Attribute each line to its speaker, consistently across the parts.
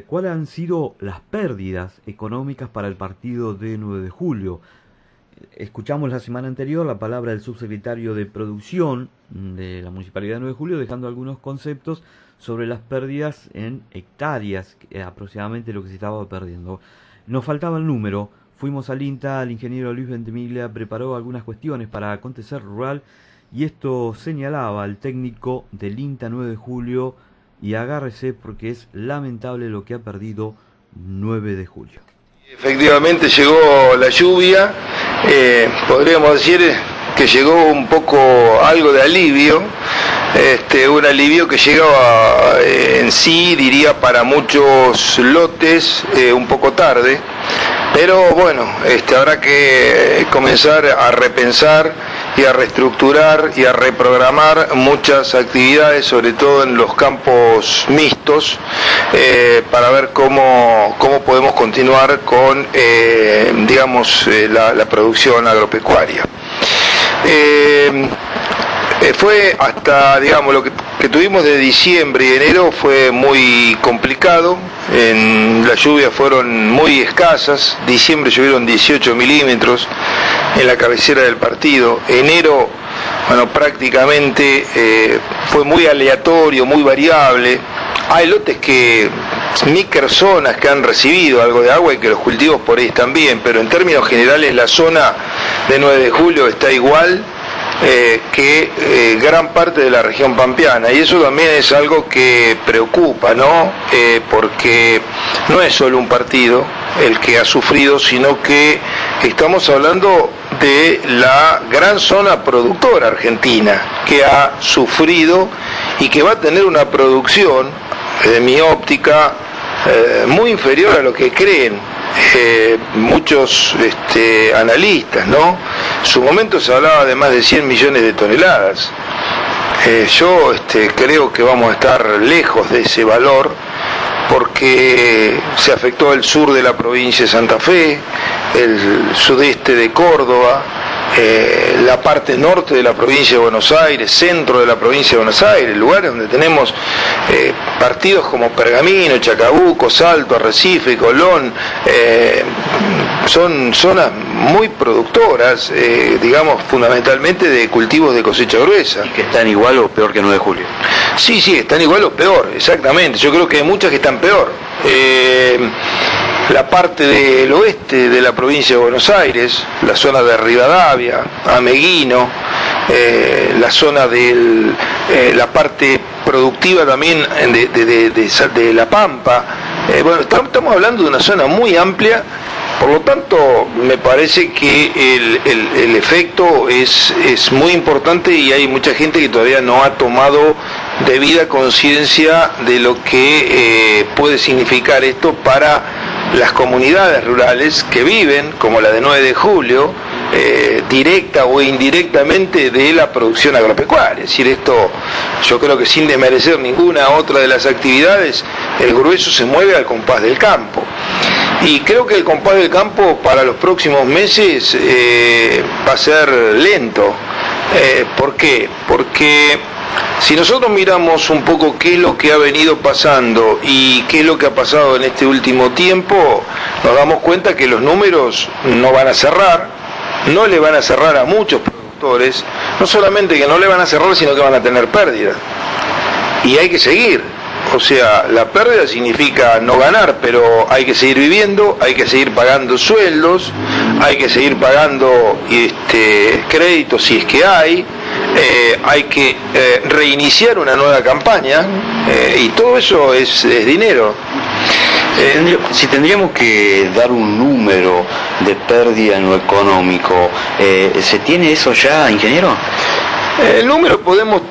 Speaker 1: ¿Cuáles han sido las pérdidas económicas para el partido de 9 de julio? Escuchamos la semana anterior la palabra del subsecretario de Producción de la Municipalidad de 9 de Julio, dejando algunos conceptos sobre las pérdidas en hectáreas, aproximadamente lo que se estaba perdiendo. Nos faltaba el número, fuimos al INTA, el ingeniero Luis Ventimiglia preparó algunas cuestiones para Acontecer Rural y esto señalaba al técnico del INTA 9 de Julio, y agárrese porque es lamentable lo que ha perdido 9 de julio.
Speaker 2: Efectivamente llegó la lluvia, podríamos decir que llegó un poco algo de alivio, un alivio que llegaba en sí, diría, para muchos lotes un poco tarde, pero bueno, habrá que comenzar a repensar y a reestructurar y a reprogramar muchas actividades, sobre todo en los campos mixtos, para ver cómo podemos continuar con, la producción agropecuaria. Fue hasta, lo que tuvimos de diciembre y enero fue muy complicado. Las lluvias fueron muy escasas. Diciembre llovieron 18 milímetros en la cabecera del partido. Enero, prácticamente fue muy aleatorio, muy variable. Hay lotes microzonas que han recibido algo de agua y que los cultivos por ahí están bien, pero en términos generales la zona de 9 de julio está igual que gran parte de la región pampeana, y eso también es algo que preocupa, ¿no? Porque no es solo un partido el que ha sufrido, sino que estamos hablando de la gran zona productora argentina que ha sufrido y que va a tener una producción, de mi óptica, muy inferior a lo que creen muchos analistas, ¿no? En su momento se hablaba de más de 100 millones de toneladas. Yo creo que vamos a estar lejos de ese valor, porque se afectó el sur de la provincia de Santa Fe, el sudeste de Córdoba, la parte norte de la provincia de Buenos Aires, centro de la provincia de Buenos Aires, lugares donde tenemos partidos como Pergamino, Chacabuco, Salto, Arrecife, Colón, son zonas muy productoras, fundamentalmente de cultivos de cosecha gruesa.
Speaker 1: ¿Y que están igual o peor que 9 de julio?
Speaker 2: Sí, están igual o peor, exactamente. Yo creo que hay muchas que están peor. La parte del oeste de la provincia de Buenos Aires, la zona de Rivadavia, Ameguino, la zona de la parte productiva también de La Pampa. Estamos hablando de una zona muy amplia, por lo tanto me parece que el efecto es muy importante y hay mucha gente que todavía no ha tomado debida conciencia de lo que puede significar esto para las comunidades rurales que viven, como la de 9 de julio, directa o indirectamente de la producción agropecuaria. Es decir, esto yo creo que sin desmerecer ninguna otra de las actividades, el grueso se mueve al compás del campo. Y creo que el compás del campo para los próximos meses va a ser lento. ¿Por qué? Porque si nosotros miramos un poco qué es lo que ha venido pasando y qué es lo que ha pasado en este último tiempo, nos damos cuenta que los números no van a cerrar, no le van a cerrar a muchos productores, no solamente que no le van a cerrar, sino que van a tener pérdida. Y hay que seguir. O sea, la pérdida significa no ganar, pero hay que seguir viviendo, hay que seguir pagando sueldos, hay que seguir pagando créditos si es que hay que reiniciar una nueva campaña, y todo eso es dinero.
Speaker 3: Si tendríamos que dar un número de pérdida en lo económico, ¿se tiene eso ya, ingeniero?
Speaker 2: El número podemos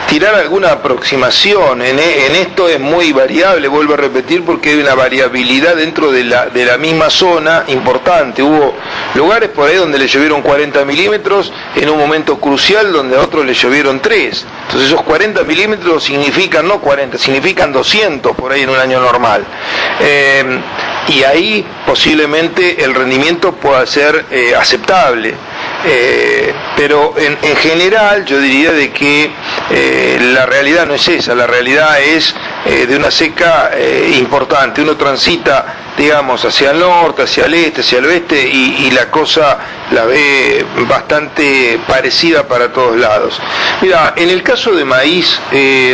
Speaker 2: tirar alguna aproximación. En esto es muy variable, vuelvo a repetir, porque hay una variabilidad dentro de la misma zona importante. Hubo lugares por ahí donde le llovieron 40 milímetros en un momento crucial, donde a otros le llovieron 3. Entonces esos 40 milímetros significan, no 40, significan 200 por ahí en un año normal. Y ahí posiblemente el rendimiento pueda ser aceptable. Pero en general yo diría de que la realidad no es esa, la realidad es de una seca importante. Uno transita, digamos, hacia el norte, hacia el este, hacia el oeste, y la cosa la ve bastante parecida para todos lados. Mira, en el caso de maíz,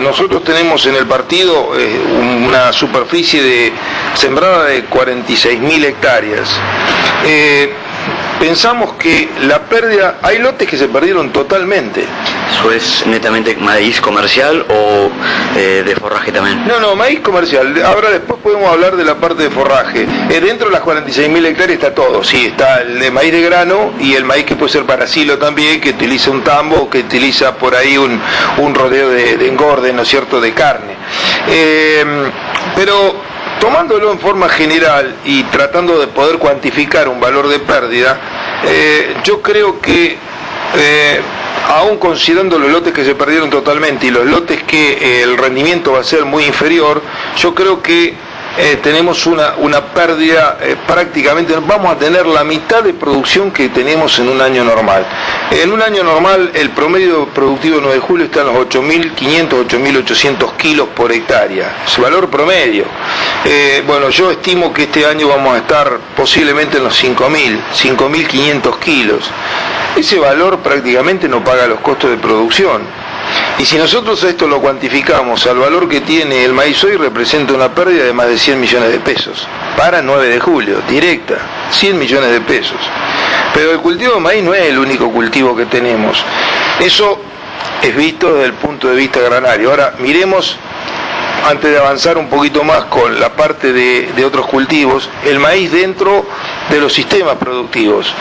Speaker 2: nosotros tenemos en el partido una superficie sembrada de 46.000 hectáreas. Pensamos que la pérdida, hay lotes que se perdieron totalmente.
Speaker 3: ¿Eso es netamente maíz comercial o de forraje también?
Speaker 2: No, maíz comercial. Ahora después podemos hablar de la parte de forraje. Dentro de las 46.000 hectáreas está todo, sí, está el de maíz de grano y el maíz que puede ser para silo también, que utiliza un tambo, que utiliza por ahí un rodeo de engorde, ¿no es cierto?, de carne. Pero tomándolo en forma general y tratando de poder cuantificar un valor de pérdida, yo creo que aún considerando los lotes que se perdieron totalmente y los lotes que el rendimiento va a ser muy inferior, yo creo que tenemos una pérdida, prácticamente vamos a tener la mitad de producción que tenemos en un año normal. En un año normal el promedio productivo de 9 de julio está en los 8.500, 8.800 kilos por hectárea, es valor promedio. Bueno, yo estimo que este año vamos a estar posiblemente en los 5.500 kilos. Ese valor prácticamente no paga los costos de producción. Y si nosotros esto lo cuantificamos al valor que tiene el maíz hoy, representa una pérdida de más de 100 millones de pesos. Para 9 de julio, directa, 100 millones de pesos. Pero el cultivo de maíz no es el único cultivo que tenemos. Eso es visto desde el punto de vista granario. Ahora, miremos, antes de avanzar un poquito más con la parte de otros cultivos, el maíz dentro de los sistemas productivos.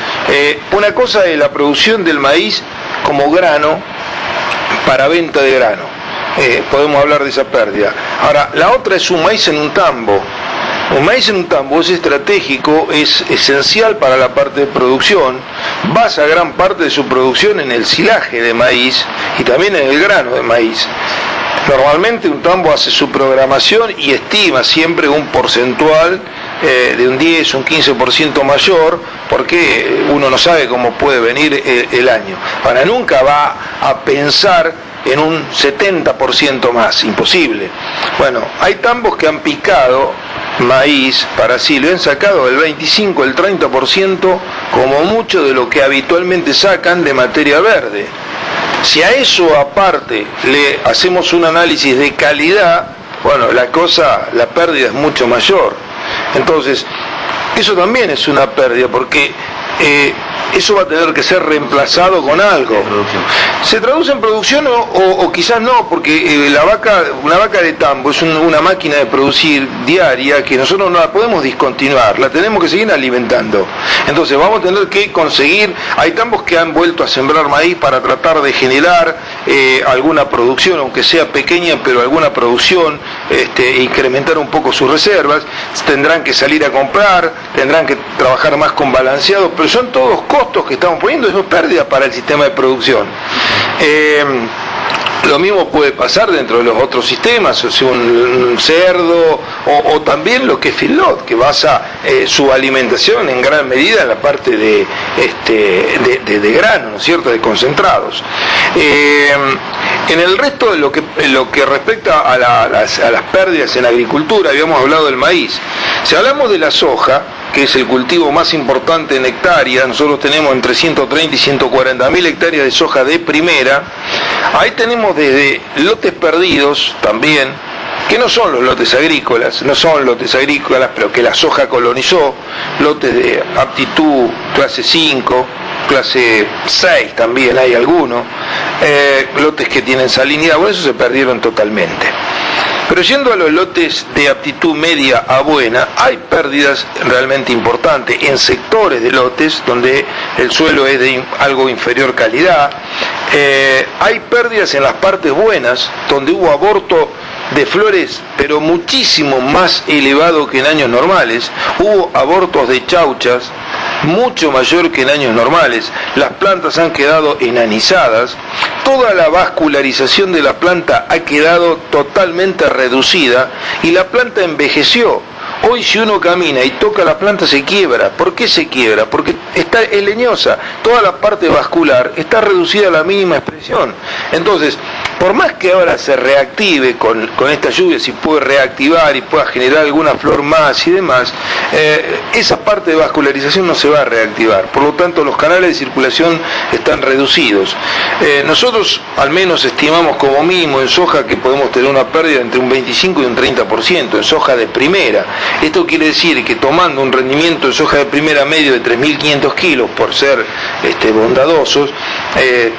Speaker 2: Una cosa es la producción del maíz como grano, para venta de grano, podemos hablar de esa pérdida. Ahora, la otra es un maíz en un tambo. Un maíz en un tambo es estratégico, es esencial para la parte de producción, basa gran parte de su producción en el silaje de maíz y también en el grano de maíz. Normalmente un tambo hace su programación y estima siempre un porcentual de un 10, un 15% mayor, porque uno no sabe cómo puede venir el año. Ahora, nunca va a pensar en un 70% más, imposible. Bueno, hay tambos que han picado maíz para silo, han sacado el 25, el 30% como mucho de lo que habitualmente sacan de materia verde. Si a eso aparte le hacemos un análisis de calidad, bueno, la pérdida es mucho mayor. Entonces, eso también es una pérdida, porque eso va a tener que ser reemplazado con algo. ¿Se traduce en producción o quizás no? Porque una vaca de tambo es una máquina de producir diaria que nosotros no la podemos discontinuar, la tenemos que seguir alimentando. Entonces vamos a tener que conseguir, hay tambos que han vuelto a sembrar maíz para tratar de generar alguna producción, aunque sea pequeña, pero alguna producción, incrementar un poco sus reservas, tendrán que salir a comprar, tendrán que trabajar más con balanceado, pero son todos costos que estamos poniendo, eso es pérdida para el sistema de producción. Lo mismo puede pasar dentro de los otros sistemas, o sea, un cerdo, o también lo que es feedlot, que basa su alimentación en gran medida en la parte de grano, ¿no es cierto?, de concentrados. En el resto de lo que respecta a las pérdidas en agricultura, habíamos hablado del maíz. Si hablamos de la soja, que es el cultivo más importante en hectáreas, nosotros tenemos entre 130 y 140.000 hectáreas de soja de primera. Ahí tenemos desde lotes perdidos también, que no son los lotes agrícolas, pero que la soja colonizó, lotes de aptitud clase 5, clase 6 también hay algunos, lotes que tienen salinidad, bueno, eso se perdieron totalmente. Pero yendo a los lotes de aptitud media a buena, hay pérdidas realmente importantes en sectores de lotes donde el suelo es de algo inferior calidad. Hay pérdidas en las partes buenas, donde hubo aborto de flores, pero muchísimo más elevado que en años normales. Hubo abortos de chauchas mucho mayor que en años normales. Las plantas han quedado enanizadas, toda la vascularización de la planta ha quedado totalmente reducida y la planta envejeció. Hoy si uno camina y toca la planta se quiebra. ¿Por qué se quiebra? Porque es leñosa. Toda la parte vascular está reducida a la mínima expresión. Entonces, por más que ahora se reactive con esta lluvia, si puede reactivar y pueda generar alguna flor más y demás, esa parte de vascularización no se va a reactivar, por lo tanto los canales de circulación están reducidos. Nosotros al menos estimamos como mínimo en soja que podemos tener una pérdida entre un 25 y un 30% en soja de primera. Esto quiere decir que tomando un rendimiento en soja de primera medio de 3.500 kilos, por ser bondadosos,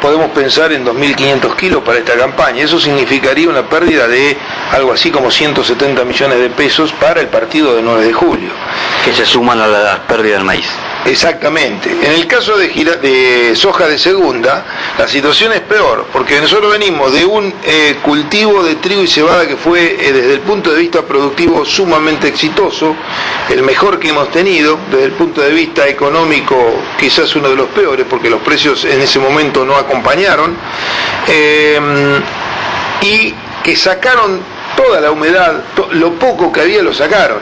Speaker 2: podemos pensar en 2.500 kilos para esta campaña. Eso significaría una pérdida de algo así como 170 millones de pesos para el partido de 9 de julio.
Speaker 3: Que se suman a la pérdida del maíz.
Speaker 2: Exactamente. En el caso de soja de segunda, la situación es peor, porque nosotros venimos de un cultivo de trigo y cebada que fue, desde el punto de vista productivo, sumamente exitoso, el mejor que hemos tenido, desde el punto de vista económico, quizás uno de los peores, porque los precios en ese momento no acompañaron, y que sacaron toda la humedad, lo poco que había lo sacaron.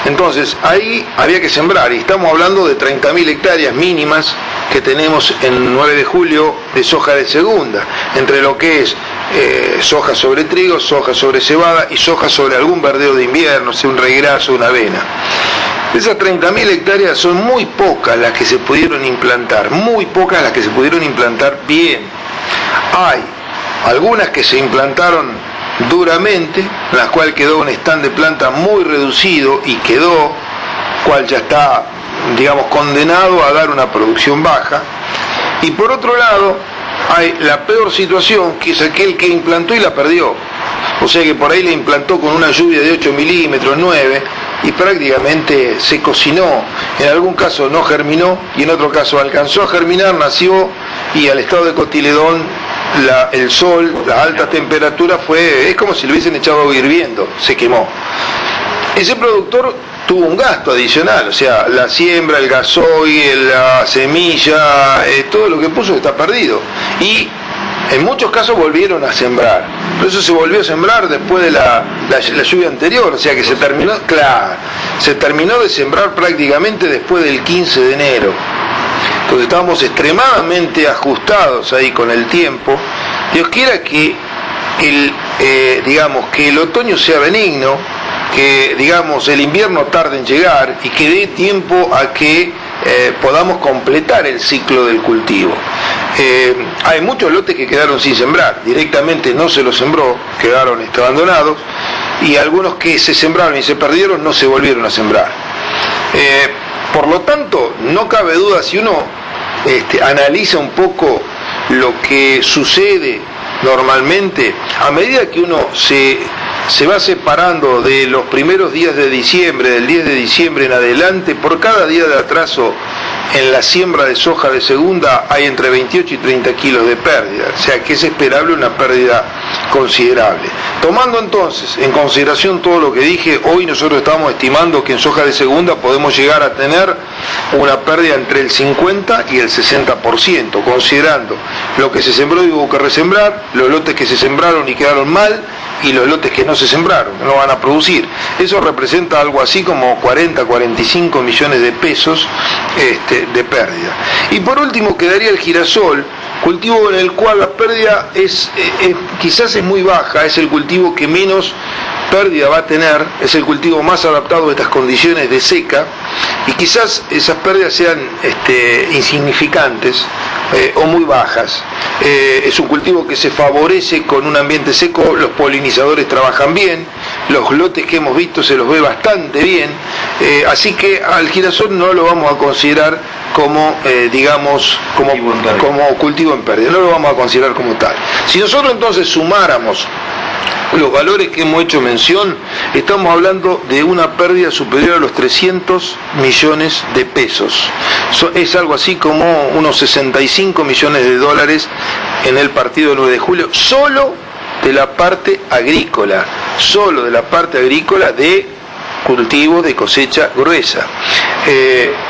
Speaker 2: Entonces ahí había que sembrar, y estamos hablando de 30.000 hectáreas mínimas que tenemos en 9 de julio de soja de segunda, entre lo que es soja sobre trigo, soja sobre cebada y soja sobre algún verdeo de invierno, sea un regraso, una avena. Esas 30.000 hectáreas son muy pocas las que se pudieron implantar, muy pocas las que se pudieron implantar bien. Hay algunas que se implantaron duramente, en la cual quedó un stand de planta muy reducido y quedó, cual ya está, digamos, condenado a dar una producción baja. Y por otro lado, hay la peor situación, que es aquel que implantó y la perdió. O sea que por ahí la implantó con una lluvia de 8 milímetros, 9, y prácticamente se cocinó. En algún caso no germinó y en otro caso alcanzó a germinar, nació, y al estado de cotiledón el sol, la alta temperatura es como si lo hubiesen echado agua hirviendo, se quemó. Ese productor tuvo un gasto adicional, o sea, la siembra, el gasoil, la semilla, todo lo que puso está perdido. Y en muchos casos volvieron a sembrar, pero eso se volvió a sembrar después de la lluvia anterior, o sea que se terminó de sembrar prácticamente después del 15 de enero. Entonces estábamos extremadamente ajustados ahí con el tiempo. Dios quiera que el otoño sea benigno, que el invierno tarde en llegar y que dé tiempo a que podamos completar el ciclo del cultivo. Hay muchos lotes que quedaron sin sembrar, directamente no se los sembró, quedaron abandonados, y algunos que se sembraron y se perdieron no se volvieron a sembrar. Por lo tanto, no cabe duda, si uno analiza un poco lo que sucede normalmente, a medida que uno se va separando de los primeros días de diciembre, del 10 de diciembre en adelante, por cada día de atraso en la siembra de soja de segunda hay entre 28 y 30 kilos de pérdida, o sea que es esperable una pérdida considerable. Tomando entonces en consideración todo lo que dije, hoy nosotros estamos estimando que en soja de segunda podemos llegar a tener una pérdida entre el 50 y el 60%, considerando lo que se sembró y hubo que resembrar, los lotes que se sembraron y quedaron mal, y los lotes que no se sembraron, no van a producir. Eso representa algo así como 40-45 millones de pesos de pérdida. Y por último quedaría el girasol, cultivo en el cual la pérdida quizás es muy baja, es el cultivo que menos pérdida va a tener, es el cultivo más adaptado a estas condiciones de seca, y quizás esas pérdidas sean insignificantes o muy bajas. Es un cultivo que se favorece con un ambiente seco, los polinizadores trabajan bien, los lotes que hemos visto se los ve bastante bien, así que al girasol no lo vamos a considerar como cultivo en pérdida, no lo vamos a considerar como tal. Si nosotros entonces sumáramos los valores que hemos hecho mención, estamos hablando de una pérdida superior a los 300 millones de pesos. Es algo así como unos 65 millones de dólares en el partido del 9 de julio, solo de la parte agrícola, de cultivo de cosecha gruesa.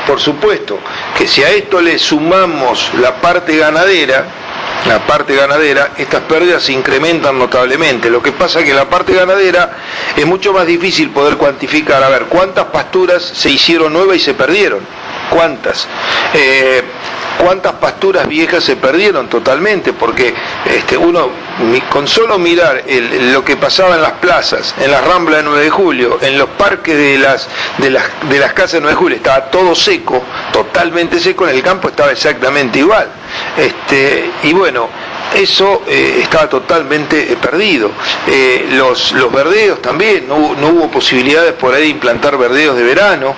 Speaker 2: Por supuesto que si a esto le sumamos la parte ganadera, estas pérdidas se incrementan notablemente. Lo que pasa es que en la parte ganadera es mucho más difícil poder cuantificar, a ver, cuántas pasturas se hicieron nuevas y se perdieron, cuántas pasturas viejas se perdieron totalmente, porque uno con solo mirar lo que pasaba en las plazas, en las ramblas de 9 de julio, en los parques de las casas de 9 de julio, estaba todo seco, totalmente seco, en el campo estaba exactamente igual. Y bueno, eso estaba totalmente perdido. Los verdeos también, no hubo posibilidades por ahí de implantar verdeos de verano,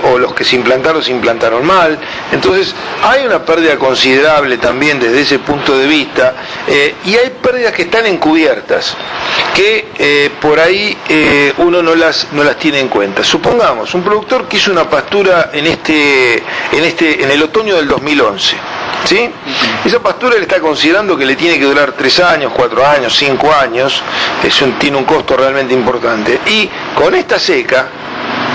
Speaker 2: o los que se implantaron mal. Entonces hay una pérdida considerable también desde ese punto de vista, y hay pérdidas que están encubiertas, que por ahí uno no las tiene en cuenta. Supongamos, un productor que hizo una pastura en el otoño del 2011, ¿sí? Esa pastura le está considerando que le tiene que durar 3 años, 4 años, 5 años, tiene un costo realmente importante, y con esta seca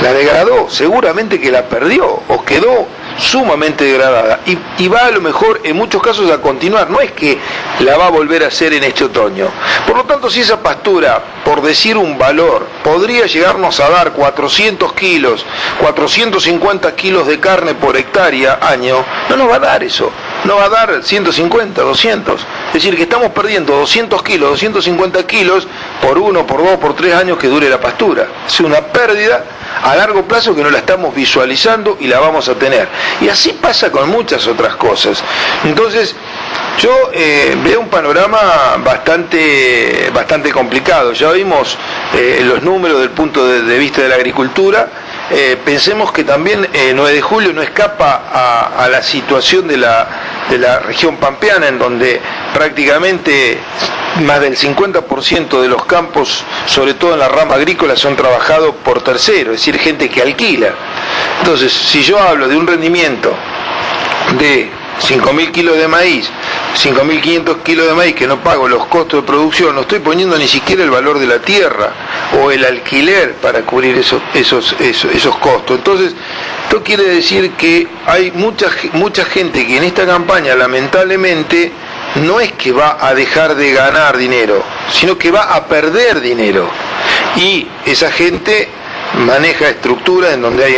Speaker 2: la degradó, seguramente que la perdió o quedó sumamente degradada, y va a lo mejor en muchos casos a continuar, no es que la va a volver a hacer en este otoño. Por lo tanto, si esa pastura, por decir un valor, podría llegarnos a dar 400 kilos, 450 kilos de carne por hectárea año, no nos va a dar eso, no va a dar 150, 200, es decir, que estamos perdiendo 200 kilos, 250 kilos por 1, por 2, por 3 años que dure la pastura. Es una pérdida a largo plazo que no la estamos visualizando y la vamos a tener. Y así pasa con muchas otras cosas. Entonces, yo veo un panorama bastante complicado. Ya vimos los números del punto de vista de la agricultura. Pensemos que también 9 de julio no escapa a la situación de la región pampeana, en donde prácticamente más del 50% de los campos, sobre todo en la rama agrícola, son trabajados por terceros, es decir, gente que alquila. Entonces, si yo hablo de un rendimiento de 5.000 kilos de maíz, 5.500 kilos de maíz que no pago los costos de producción, no estoy poniendo ni siquiera el valor de la tierra o el alquiler para cubrir esos costos. Entonces, esto quiere decir que hay mucha gente que en esta campaña, lamentablemente, no es que va a dejar de ganar dinero, sino que va a perder dinero. Y esa gente maneja estructuras en donde hay